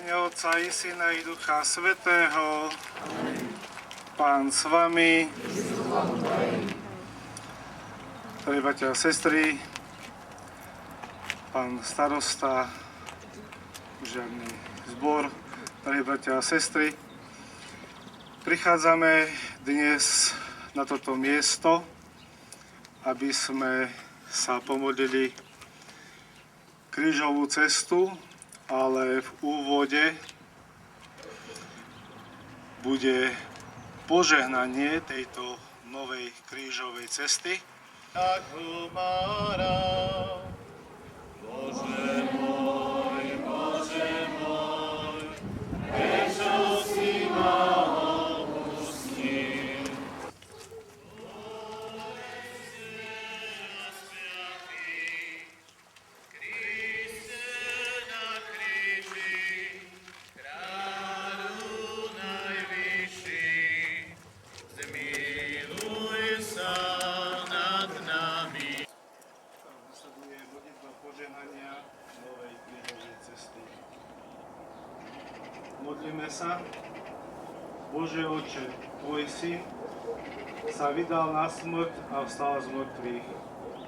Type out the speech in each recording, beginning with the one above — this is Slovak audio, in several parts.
mene Otca i Syna i Ducha Svätého. Pán s vami. Drahí bratia a sestry, pán starosta, žiadny zbor, drahí bratia a sestry, prichádzame dnes na toto miesto, aby sme sa pomodlili krížovú cestu, ale v úvode bude požehnanie tejto novej krížovej cesty. Tak ho má rád, Bože môj, prečo si ma opustil? Kriste na kríži, kráľu najvyšší, zmiluj sa nad nami. Nasleduje modlitba požehnania novej krížovej cesty. Modlíme sa. Bože Oče, Tvoj Syn sa vydal na smrť a vstal z mŕtvych,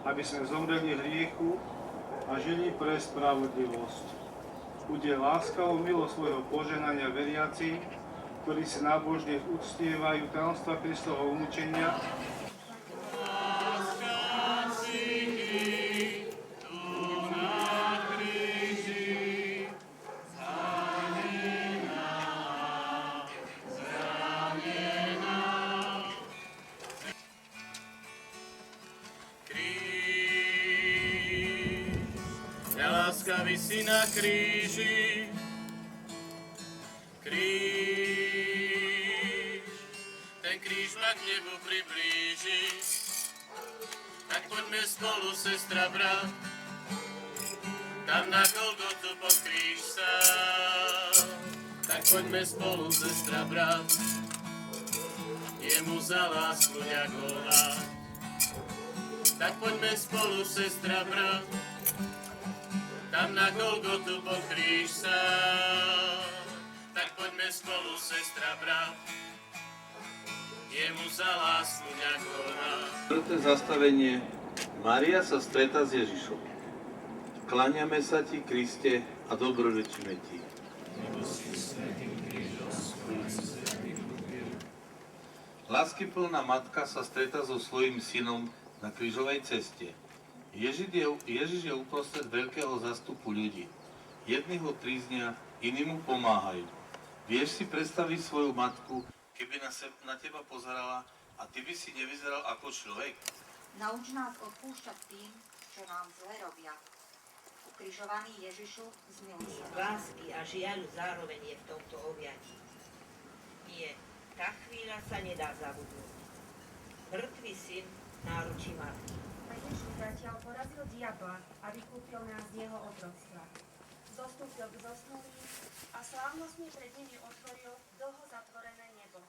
aby sme zomreli hriechu a žili pre spravodlivosť. Udeľ láskavou milosť svojho požehnania veriacim, ktorí si nábožne uctievajú tajomstva Kristovho umúčenia. Láska visí na kríži, kríž, ten kríž ma k nebu priblíži. Tak poďme spolu, sestra, brat, tam na Golgotu pod kríž sa. Tak poďme spolu, sestra, brat, jemu za lásku ďakovať. Tak poďme spolu, sestra, brat, tam na Golgotu pod kríž sa. Tak poďme spolu, sestra, brat, jemu za lásku ďakovať. Štvrté zastavenie. Mária sa stretá s Ježišom. Kláňame sa ti, Kriste, a dobrorečíme ti. Láskyplná matka sa stretá so svojím synom na krížovej ceste. Ježiš je uprostred veľkého zastupu ľudí. Jedni ho tríznia, iní mu pomáhajú. Vieš si predstaviť svoju matku, keby na teba pozerala a ty by si nevyzeral ako človek? Nauč nás odpúšťať tým, čo nám zle robia. Ukrižovaný Ježišu, zmiluj sa. Lásky a žiaľ zároveň je v tomto objatí. Nie, tá chvíľa sa nedá zabudnúť. Mŕtvý syn náručí matky. Ježiš zatiaľ porazil diabla a vykúpil nás z jeho otroctva. Zostúpil k zosnulým a slávnostne pred nimi otvoril dlho zatvorené nebo.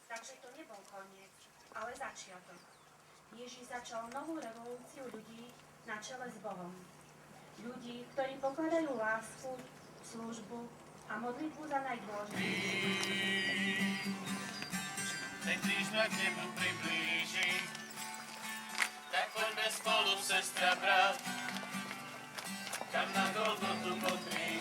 Takže to nebol koniec, ale začiatok. Ježiš začal novú revolúciu ľudí na čele s Bohom. Ľudí, ktorí pokladajú lásku, službu a modlitbu za najdôležitejšie. Ten kríž ma k nebu priblíži. Tak poďme spolu, sestra, brat, tam na Golgotu pod kríž.